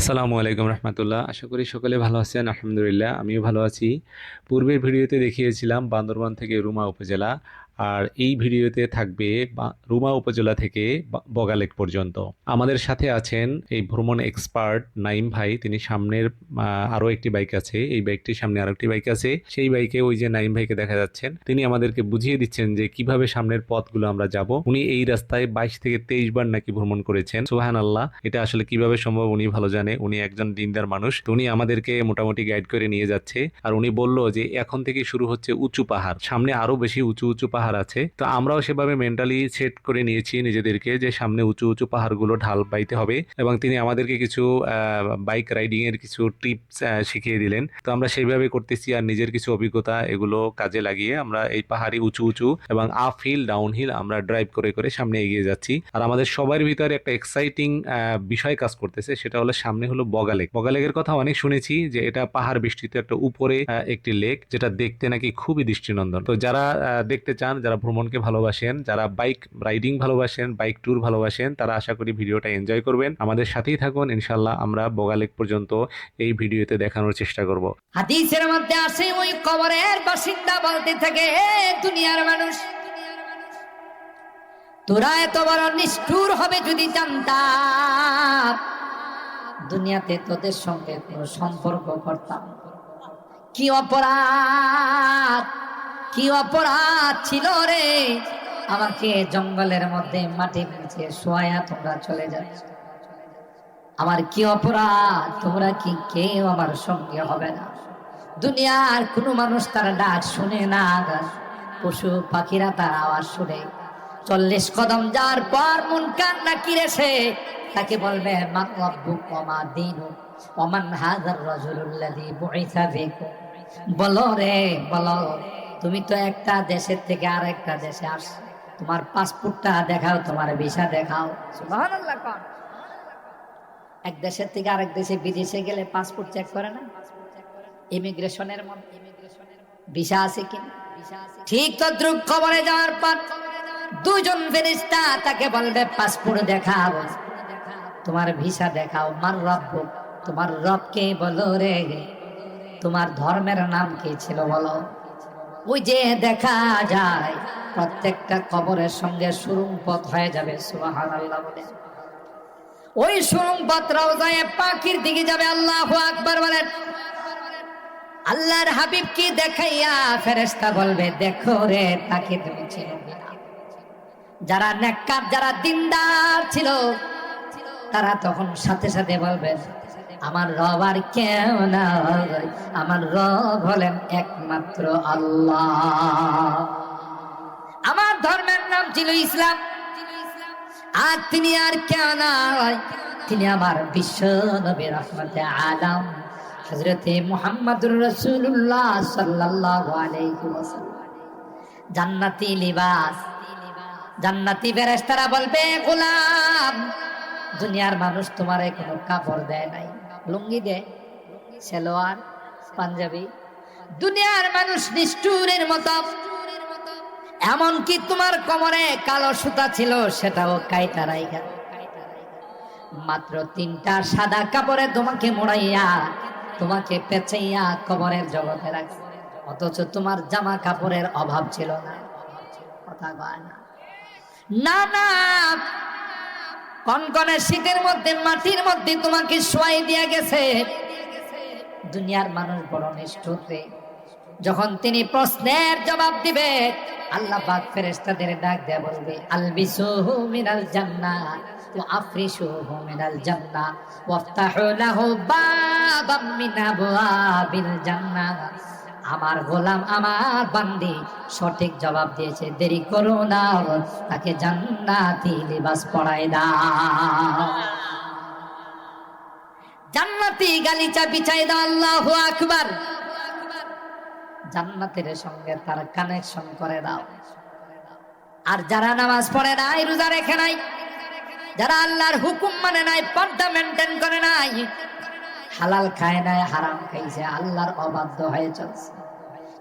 আসসালামু আলাইকুম রহমতুল্লাহ। আশা করি সকলে ভালো আছেন। আলহামদুলিল্লাহ, আমিও ভালো আছি। পূর্বের ভিডিওতে দেখিয়েছিলাম বান্দরবান থেকে রুমা উপজেলা, আর এই ভিডিওতে থাকবে রুমা উপজেলা থেকে বগালেক পর্যন্ত। আমাদের সাথে আছেন এই ভ্রমণ এক্সপার্ট নাইম ভাই। তিনি সামনের আরো একটি বাইক আছে, এই বাইকটির সামনে আরো একটি বাইক আছে, সেই বাইকে ওই যে নাইম ভাইকে দেখা যাচ্ছেন, তিনি আমাদেরকে বুঝিয়ে দিচ্ছেন যে কিভাবে সামনের পথগুলো আমরা যাব। উনি এই রাস্তায় 22 থেকে 23 বার নাকি ভ্রমণ করেছেন। সুবহানাল্লাহ, এটা আসলে কিভাবে সম্ভব উনি ভালো জানে। উনি একজন দিনদার মানুষ, তো উনি আমাদেরকে মোটামুটি গাইড করে নিয়ে যাচ্ছে। আর উনি বলল যে এখন থেকে শুরু হচ্ছে উঁচু পাহাড়, সামনে আরো বেশি উঁচু উঁচু পাহাড় আছে। তো আমরাও সেভাবে মেন্টালি সেট করে নিয়েছি নিজেদেরকে যে সামনে উঁচু উঁচু পাহাড়গুলো ঢাল বাইতে হবে, এবং তিনি আমাদেরকে কিছু বাইক রাইডিং এর কিছু টিপস শিখিয়ে দিলেন। তো আমরা সেইভাবে করতেছি, আর নিজের কিছু অভিজ্ঞতা এগুলো কাজে লাগিয়ে আমরা এই পাহাড়ি উঁচু উঁচু এবং আপ হিল ডাউন হিল আমরা ড্রাইভ করে করে সামনে এগিয়ে যাচ্ছি। আর আমাদের সবার ভিতরে একটা এক্সাইটিং বিষয় কাজ করতেছে, সেটা হলো সামনে হলো বগালেক। বগালেকের কথা অনেক শুনেছি যে এটা পাহাড় বেষ্টিত একটা উপরে একটি লেক, যেটা দেখতে নাকি খুবই দৃষ্টিনন্দন। তো যারা দেখতে চান, যারা ভ্রমণকে ভালোবাসেন, যারা বাইক রাইডিং ভালোবাসেন, বাইক ট্যুর ভালোবাসেন, তারা আশা করি ভিডিওটা এনজয় করবেন। আমাদের সাথেই থাকুন, ইনশাল্লাহ আমরা বগালেক পর্যন্ত এই ভিডিওতে দেখানোর চেষ্টা করব। হাদিসের মধ্যে আসে ওই কবরের বাসিন্দা বলতে থাকে, হে দুনিয়ার মানুষ, তোরা এত বড় নিষ্ঠুর হবে যদি জানতাম, দুনিয়াতে তোদের সঙ্গে কোনো সম্পর্ক করতাম। কি অপরাধ, কি অপরাধ ছিল রে, আমাকে জঙ্গলের মধ্যে মাটির নিচে শোয়া তোমরা চলে যাচ্ছ। আমার কি অপরাধ, তোমরা কি কেউ আমার সঙ্গে হবে না? দুনিয়ার কোনো মানুষ তার ডাক শুনে না, পশু পাখিরা তার আওয়াজ শুনে। 40 কদম যার পর মন কান্না কিরেছে, তাকে বলবে মা রাব্বুক ওয়া মা দীনুক ওয়া মান হাযার রাজুলুল্লাযী বুইসা ফীকুম। বলো রে বলো, তুমি তো একটা দেশের থেকে আরেকটা দেশে আসছো, তোমার পাসপোর্টটা দেখাও, তোমার ভিসা দেখাও। সুবহানাল্লাহ। কোন এক দেশের থেকে আরেক দেশে বিদেশে গেলে পাসপোর্ট চেক করে না? ইমিগ্রেশনের মধ্যে ভিসা আছে কিনা? ঠিক তদ্রুপ খবরে যাওয়ার পর দুজন ফেরেশতা তাকে বলবে পাসপোর্ট দেখাও, তোমার ভিসা দেখাও। মার রব্বুক, তোমার রবকে বলো রে, তোমার ধর্মের নাম কি ছিল বলো। ওই যে দেখা যায় প্রত্যেকটা কবরের সঙ্গে সুরুং পথ হয়ে যাবে। সুবহানাল্লাহ বলে ওই সুরুং পথ রওজায়ে পাখির দিকে যাবে। আল্লাহু আকবার বলেন। আল্লাহর হাবিব কি দেখাইয়া ফেরেশতা বলবে, দেখো রে তাকে তুমি চেনো কিনা? যারা নেককার, যারা দিনদার ছিল, তারা তখন সাথে সাথে বলবে, আমার রব আর কেউ না, আমার রব হলেন একমাত্র আল্লাহ। আমার ধর্মের নাম ছিল ইসলাম, আর তিনি আর কেউ নয়, তিনি আমার বিশ্ব নবী রাহমাতে আলাম হযরতে মুহাম্মদুর রাসূলুল্লাহ সাল্লাল্লাহু আলাইহি ওয়াসাল্লাম। জান্নাতি লিবাস, জান্নাতি ফেরেশতারা বলবে, গোলাম, দুনিয়ার মানুষ তোমারে কোনো কাপড় দেয় নাই, লুঙ্গি দেয়, সালোয়ার, পাঞ্জাবি। দুনিয়ার মানুষ নিষ্ঠুরের মতো, এমনকি তোমার কোমরে কালো সুতা ছিল সেটাও কাইটা রাইখা মাত্র 3টা সাদা কাপড়ে তোমাকে মোড়াইয়া, তোমাকে পেঁচাইয়া কবরের জগতে রাখছে। অথচ তোমার জামা কাপড়ের অভাব ছিল না। কথা কয় না? না না, কনকনে শীতের মধ্যে মাটির মধ্যে তোমাকে শোয়াই দিয়া গেছে। দুনিয়ার মানুষ বড় নিষ্ঠুর রে। যখন তিনি প্রশ্নের জবাব দিবে, আল্লাহ পাক ফেরেশতাদের ডাক দেয়া বলবে, আলবিসুহু মিনাল জান্নাহ ওয়া আফরিশুহু মিনাল জান্নাহ ওয়াফতাহু লাহু বাবাম মিন আবওয়াবিল জান্নাহ। আমার গোলাম, আমার বান্দি সঠিক জবাব দিয়েছে, দেরি করো না, তাকে জান্নাতি লিবাস পরাই দাও, জান্নাতি গালিচা বিছাই দাও। আল্লাহু আকবার। জান্নাতের সঙ্গে তার কানেকশন করে দাও। আর যারা নামাজ পড়ে নাই, রোজা রেখে নাই, যারা আল্লাহর হুকুম মানে নাই, পর্দা মেনটেন করে নাই, হালাল খায় নাই, হারাম খাইছে, আল্লাহর অবাধ্য হয়ে চলছে,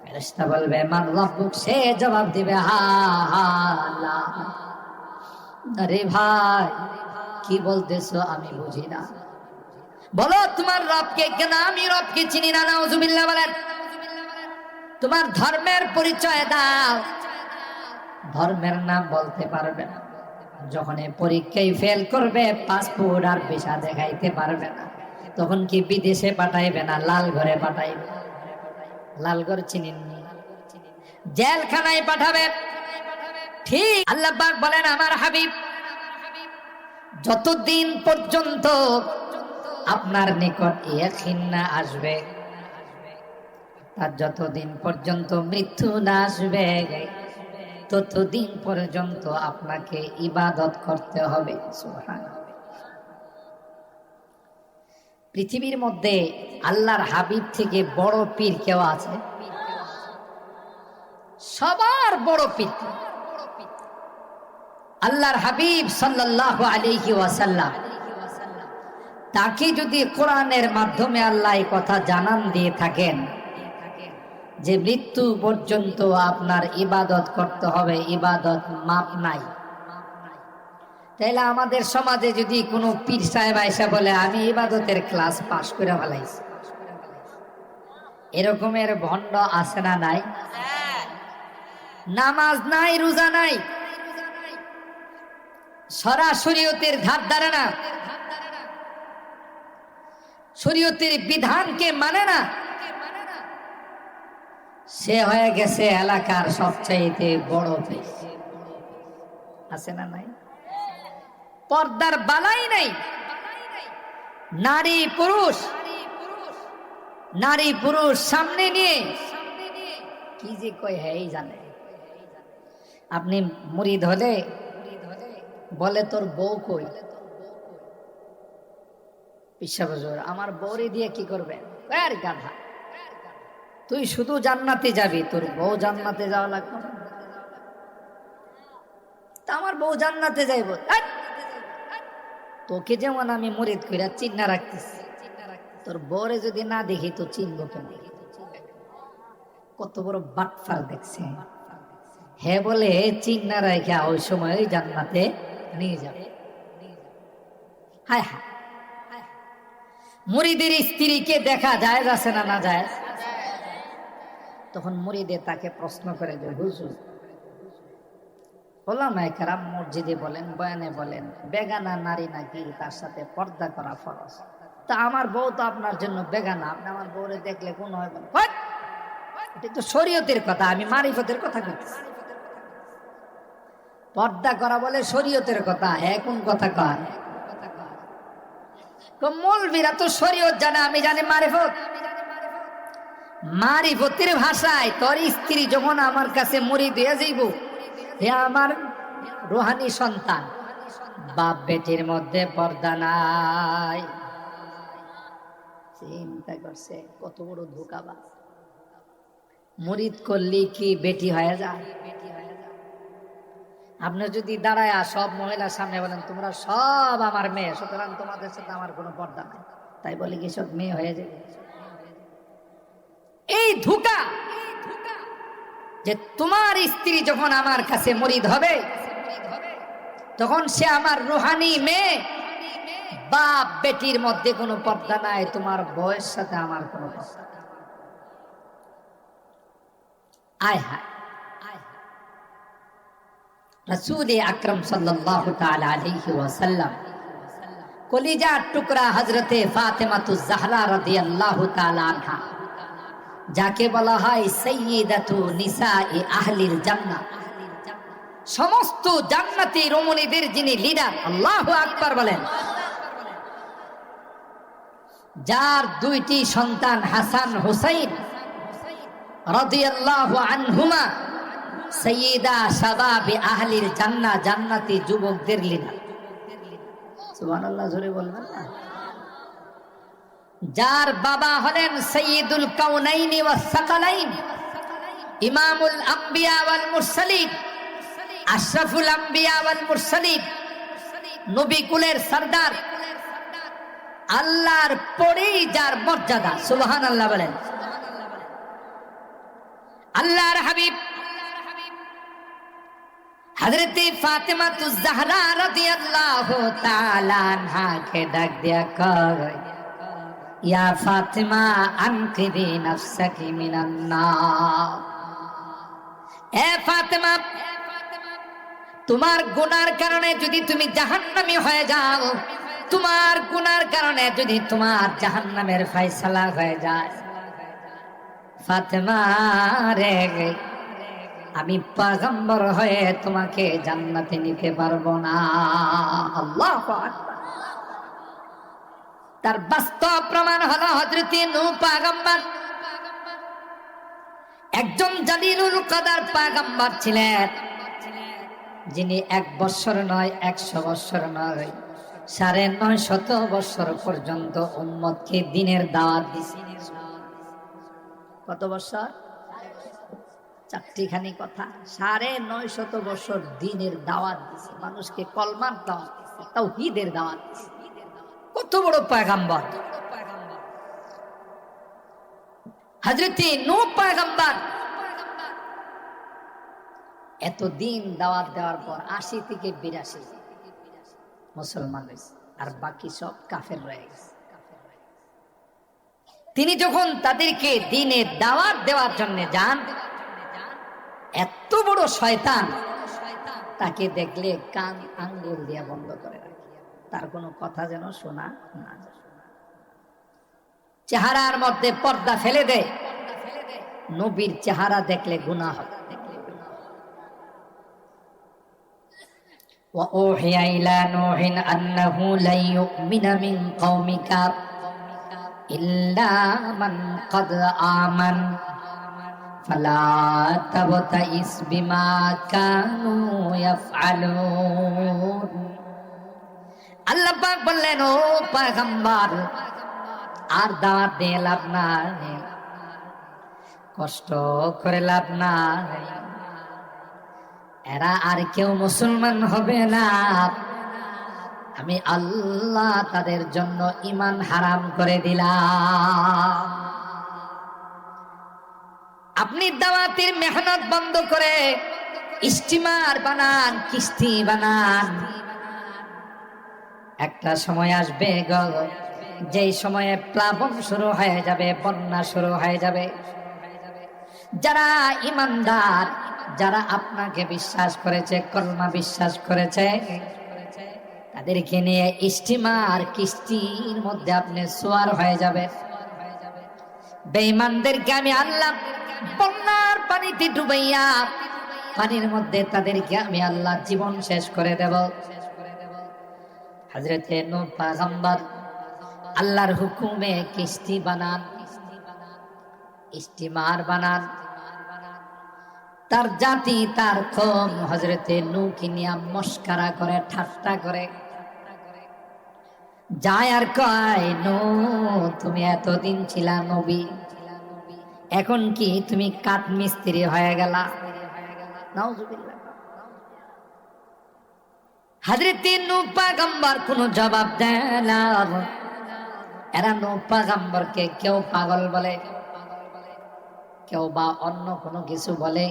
ফেরেশতা বলবে মান রব্বুক, সে জবাব দিবে হা হা আল্লাহ। আরে ভাই কি বলতেছো আমি বুঝি না। বলো তোমার রবকে কেন? আমি রবকে চিনি না। নাউজুবিল্লাহ বলেন। তোমার ধর্মের পরিচয় দাও। ধর্মের নাম বলতে পারবে না। যখন পরীক্ষায় ফেল করবে, পাসপোর্ট আর ভিসা দেখাইতে পারবে না, তখন কি বিদেশে পাঠাইবে না লাল ঘরে পাঠাইবে? লাল ঘর চিনেননি? জেলখানায় পাঠাবে। ঠিক আল্লাহ পাক বলেন, আমার হাবিব যতদিন পর্যন্ত আপনার নিকট ইয়াকিন না আসবে, তার যতদিন পর্যন্ত মৃত্যু না আসবে, ততদিন পর্যন্ত আপনাকে ইবাদত করতে হবে। সুবহানাল্লাহ। পৃথিবীর মধ্যে আল্লাহর হাবিব থেকে বড় পীর কেউ আছে? সবার বড় পীর আল্লাহর হাবিব সাল্লাল্লাহু আলাইহি ওয়াসাল্লাম। তাকে যদি কোরআনের মাধ্যমে আল্লাহ এই কথা জানান দিয়ে থাকেন যে মৃত্যু পর্যন্ত আপনার ইবাদত করতে হবে, ইবাদত মাপ নাই, তাইলে আমাদের সমাজে যদি কোনো পীর সাহেব আইসা বলে আমি ইবাদতের ক্লাস পাশ করে ফেলাইছি, এরকমের ভণ্ড আছে না নাই? নামাজ নাই, রোজা নাই, শরীয়তের ধার ধারে না, শরীয়তের বিধানকে মানে না, সে হয়ে গেছে এলাকার সবচাইতে বড় পীর। আছে না নাই? পর্দার বালাই নাই। নারী পুরুষ সামনে নিয়ে কি যে কয় হ্যাঁ জানে। আপনি মুরিদ হলে বলে তোর বউ কই? পিসা হুজুর আমার বউরে দিয়ে কি করবে? আরে গাধা, তুই শুধু জান্নাতে যাবি, তোর বউ জান্নাতে যাওয়া লাগবে না। তা আমার বউ জান্নাতে যাইব, তোকে যেমন আমি মুরিদ কইরা চিন্না রাখতেছি, তোর বউরে যদি না দেখি তো চিনব কেন? কত বড় বাটফার দেখছে। হ্যাঁ বলে চিন্না রাখা ওই সময় জান্নাতে নিয়ে যাবে। হায় হায়, মুরিদের স্ত্রীকে দেখা যায় আছে না না যায়? তখন মুরিদে তাকে প্রশ্ন করে যে হুজুর, ওলামায়ে কেরাম মসজিদে বলেন, বয়ানে বলেন, বেগানা নারী নাকি তার সাথে পর্দা করা ফরজ। তা আমার বউ তো আপনার জন্য বেগানা, আপনি আমার বউরে দেখলে কোন হয়? এটা তো শরীয়তের কথা, আমি মারিফতের কথা বলতেছি। পর্দা করা বলে শরীয়তের কথা, হ্যাঁ কোন কথা কয়? মৌলবীরা তো শরীয়ত জানে, আমি জানি মারিফত। মারিফতের ভাষায় তোর স্ত্রী যখন আমার কাছে মুরিদ হয়ে যাইব, হে আমার রুহানি সন্তান, বাপ বেটির মধ্যে পর্দা নাই। চিন্তা করছে কত বড় ধোঁকাবাজ। মুরিদ করলি কি বেটি হয়ে যায়? আপনি যদি দাঁড়ায় সব মহিলার সামনে বলেন তোমরা সব আমার মেয়ে, সুতরাং তোমাদের সাথে আমার কোনো পর্দা নাই, তাই বলে কি সব মেয়ে হয়ে যাবে? এই ধোঁকা যে তোমার স্ত্রী যখন আমার কাছে মুরিদ হবে, তখন সে আমার রুহানি মেয়ে, বাপ বেটির মধ্যে কোনো পর্দা নাই, তোমার বউয়ের সাথে আমার কোনো পর্দা নাই। আয় হায়, রাসূল আকরাম সাল্লাল্লাহু তাআলা আলাইহি ওয়াসাল্লাম কলিজার টুকরা হযরতে ফাতেমাতুজ জাহরা রাদিয়াল্লাহু তাআলা আনহা, যাকে বলা হয় সাইয়্যিদাতু নিসাই আহলিল জান্নাহ, সমস্ত জান্নাতি রমণীদের যিনি লিডার, আল্লাহু আকবার বলেন, যার দুইটি সন্তান হাসান হুসাইন রাদিয়াল্লাহু আনহুমা সাইয়্যিদা শাবাবি আহলিল জান্নাহ, জান্নাতি যুবকদের লিডার। সুবহানাল্লাহ, জোরে বলবেন না? যার বাবা হলেন সাইয়্যিদুল কাউনাইনি ওয়াস সাকালাইন, ইমামুল আম্বিয়া ওয়াল মুরসালিন, আশরাফুল আম্বিয়া ওয়াল মুরসালিন, নবী কুলের সরদার, আল্লাহর পরেই যার মর্যাদা। সুবহানাল্লাহ বলেন। আল্লাহর হাবিব হযরতে ফাতেমাতুজ জাহরা রাদিয়াল্লাহু তাআলা আনহাকে ডাক দিয়া কয়, ইয়া ফাতিমা আনকিদি নাফসাকি মিনান নার। এ ফাতিমা, তোমার গুনার কারণে যদি তুমি জাহান্নামী হয়ে যাও, তোমার গুনার কারণে যদি তোমার জাহান্নামের ফয়সালা হয়ে যায়, ফাতেমা রে, আমি পয়গম্বর হয়ে তোমাকে জান্নাতে নিতে পারবো না। আল্লাহু আকবার। তার বাস্তব প্রমাণ হলো হযরত নূহ পয়গম্বর একজন জালিলুল কদর পয়গম্বর ছিলেন, যিনি 1 বছর নয় 100 বছর নয় 950 বছর পর্যন্ত উম্মতকে দ্বীনের দাওয়াত দিয়েছেন। কত বছর? 4টিখানি কথা। 950 বছর দ্বীনের দাওয়াত দিয়েছে, মানুষকে কলমার দাওয়াত দিয়েছে, তাওহীদের দাওয়াত দিয়েছে। কত বড় পয়গম্বর হযরত নূহ পয়গম্বর। এতদিন দাওয়াত দেওয়ার পর 80 থেকে 82 মুসলমান হয়েছে, আর বাকি সব কাফের রয়ে গেছে। তিনি যখন তাদেরকে দ্বীনে দাওয়াত দেওয়ার জন্য যান, এত বড় শয়তান তাকে দেখলে কান আঙ্গুল দিয়ে বন্ধ করে রাখে, তার কোনো কথা যেন শোনা না যায়। চেহারার মধ্যে পর্দা ফেলে দেয়, নবীর চেহারা দেখলে গুনাহ হবে। وأوحي إلى نوح أنه لن يؤمن من قومك إلا من قد آمن فلا تبتئس بما كانوا يفعلون। আল্লাহ পাক বললেন, ও পয়গম্বর, আর দাওয়াত দিয়ে লাভ নাই, কষ্ট করে লাভ নাই, এরা আর কেউ মুসলমান হবে না। আমি আল্লাহ তাদের জন্য ঈমান হারাম করে দিলাম। আপনি দাওয়াতের মেহনত বন্ধ করে স্টিমার বানান, কিস্তি বানান, একটা সময় আসবে গো, যেই সময়ে প্লাবন শুরু হয়ে যাবে, বন্যা শুরু হয়ে যাবে। যারা ঈমানদার, যারা আপনাকে বিশ্বাস করেছে, কলমা বিশ্বাস করেছে, তাদেরকে নিয়ে স্টিমার কিস্তির মধ্যে আপনি সোয়ার হয়ে যাবে। বেঈমানদেরকে আমি আল্লাহ বন্যার পানিতে ডুবাইয়া, পানির মধ্যে তাদেরকে আমি আল্লাহ জীবন শেষ করে দেব। হযরত নূহ পয়গম্বর আল্লাহর হুকুমে কিস্তি বানান, স্টিমার বানান। তার জাতি, তার কওম হযরত নূহকে নিয়ে মস্করা করে, ঠাট্টা করে, যায় আর কয়, নূহ তুমি এতদিন ছিলা নবী, এখন কি তুমি কাঠ মিস্ত্রি হয়ে গেলা? নাউজুবিল্লাহ। হযরত নূহ পয়গম্বর কোনো জবাব দেয় না। এরা নূহ পয়গম্বরকে কেউ পাগল বলে, কেউ বা অন্য কোনো কিছু বলে।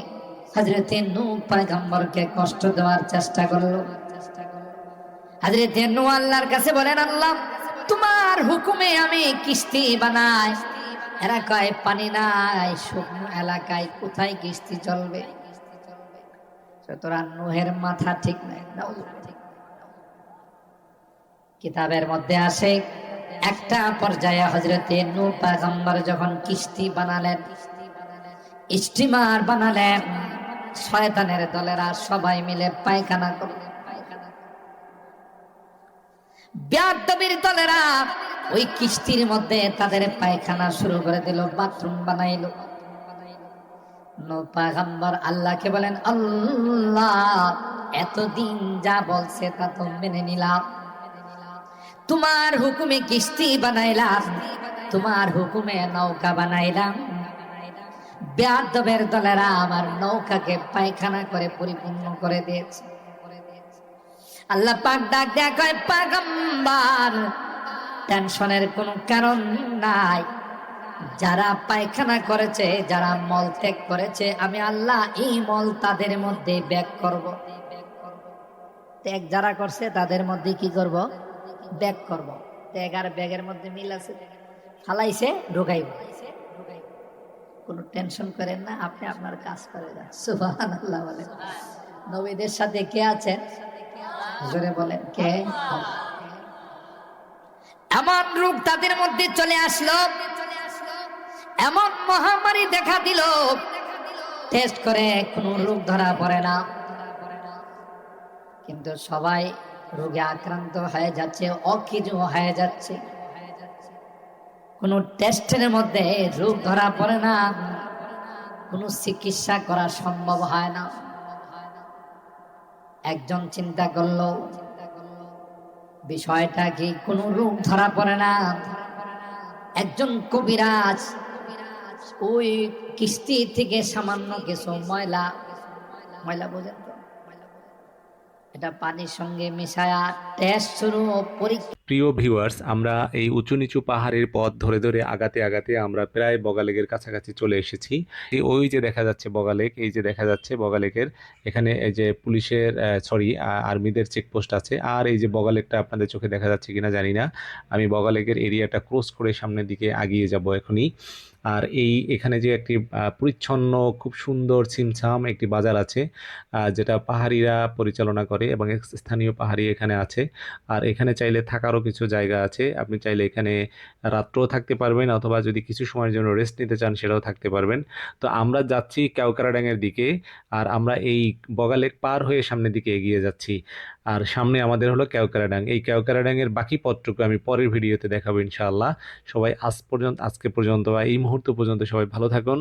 হযরত নূহ পয়গম্বরকে কষ্ট দেওয়ার চেষ্টা করলো। হযরত নূহ আল্লাহর কাছে বলেন, আল্লাহ তোমার হুকুমে আমি কিস্তি বানাই। এরা কয় পানি নাই, শুকনো এলাকায় কোথায় কিস্তি চলবে? সুতরাং নূহের মাথা ঠিক নাই। কিতাবের মধ্যে আসে, একটা পর্যায়ে হযরত নূহ পয়গম্বর যখন কিস্তি বানালেন, স্টিমার বানালেন, শয়তানের দলেরা সবাই মিলে পায়খানা করলেন। বেয়াদবির দলেরা ওই কিস্তির মধ্যে তাদের পায়খানা শুরু করে দিল, বাথরুম বানাইল। নূহ পয়গম্বর আল্লাহকে বলেন, আল্লাহ এতদিন যা বলছে তা তো মেনে নিলাম, তোমার হুকুমে কিস্তি বানাইলাম, তোমার হুকুমে নৌকা বানাইলাম, বেয়াদবের দলেরা আমার নৌকাকে পায়খানা করে পরিপূর্ণ করে দিয়েছে। আল্লাহ পাক ডাক দেয়া কয়, পয়গম্বর টেনশনের কোনো কারণ নাই, যারা পায়খানা করেছে, যারা মল ত্যাগ করেছে, আমি আল্লাহ এই মল তাদের মধ্যে ব্যাগ করব। ত্যাগ যারা করছে তাদের মধ্যে কি করব? ব্যাগ করব। ত্যাগ আর ব্যাগের মধ্যে মিল আছে। ফালাইছে ঢুকাইব, কোনো টেনশন করেন না, আপনি আপনার কাজ করে যান। সুবহানাল্লাহ বলেন। নবীদের সাথে কে আছেন জোরে বলেন কে? এমন রোগ তাদের মধ্যে চলে আসলো, এমন মহামারী দেখা দিল, টেস্ট করে কোনো রোগ ধরা পড়ে না, কিন্তু সবাই রোগে আক্রান্ত হয়ে যাচ্ছে, অকিজু হয়ে যাচ্ছে। কোনো টেস্টের মধ্যে রোগ ধরা পড়ে না, কোনো চিকিৎসা করা সম্ভব হয় না। একজন চিন্তা করলো বিষয়টা কি, কোনো রোগ ধরা পড়ে না। একজন কবিরাজ ওই কিস্তি থেকে সামান্য কিছু ময়লা, ময়লা বোঝেন তো, এটা পানির সঙ্গে মিশায়া টেস্ট শুরু, পরীক্ষা। প্রিয় ভিউয়ার্স, আমরা এই উঁচু নিচু পাহাড়ের পথ ধরে ধরে আগাতে আগাতে আমরা প্রায় বগালেকের কাছাকাছি চলে এসেছি। ওই যে দেখা যাচ্ছে বগালেক, এই যে দেখা যাচ্ছে বগালেকের এখানে এই যে পুলিশের আর্মিদের চেকপোস্ট আছে। আর এই যে বগালেকটা আপনাদের চোখে দেখা যাচ্ছে কিনা জানি না, আমি বগালেকের এরিয়াটা ক্রস করে সামনের দিকে এগিয়ে যাব এখনই। আর এখানে যে একটি পরিচ্ছন্ন খুব সুন্দর ছিমছাম একটি বাজার আছে, যেটা পাহাড়িরা পরিচালনা করে এবং স্থানীয় পাহাড়ি এখানে আছে। আর এখানে চাইলে থাকারও কিছু জায়গা আছে, আপনি চাইলে এখানে রাত্রেও থাকতে পারবেন, অথবা যদি কিছু সময়ের জন্য রেস্ট নিতে চান সেটাও থাকতে পারবেন। তো আমরা যাচ্ছি কেওক্রাডাঙ্গের দিকে, আর আমরা এই বগালেক পার হয়ে সামনের দিকে এগিয়ে যাচ্ছি। আর সামনে আমাদের হলো কেওক্রাডাং। এই কেওক্রাডাঙ্গের বাকি পথটুকু আমি পরের ভিডিওতে দেখাবো ইনশাআল্লাহ। সবাই আজকে পর্যন্ত বা এই মুহূর্ত পর্যন্ত সবাই ভালো থাকুন।